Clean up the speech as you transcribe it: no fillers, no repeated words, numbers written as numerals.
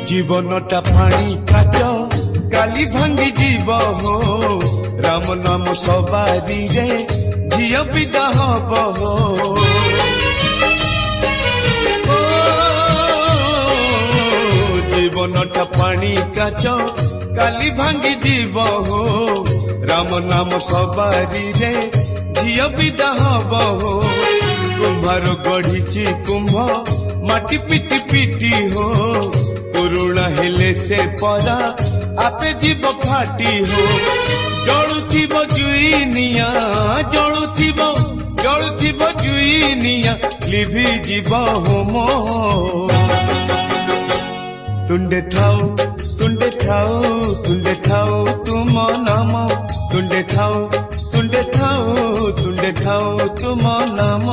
जीवनटा पानी काच काली भांगी जीव हो राम नाम सवारी रे झियो विदा हब हो जीवनटा पानी काच काली भांगी जीव हो राम नाम सवारी रे झियो विदा हब हो कुम्भार गढ़ी कुंभ माटी पिटी पिटी हो पुरुणा हेले से परा आपे जीव फाटी हो जलुथिब जुईनिया जलुथिब जुईनिया लिभि जीव होम तुंडे थाऊ तुंडे थाऊ तुंडे थाऊ तुम नाम तुंडे थाऊ तुंडे थाऊ तुंडे थाऊ तुम नाम।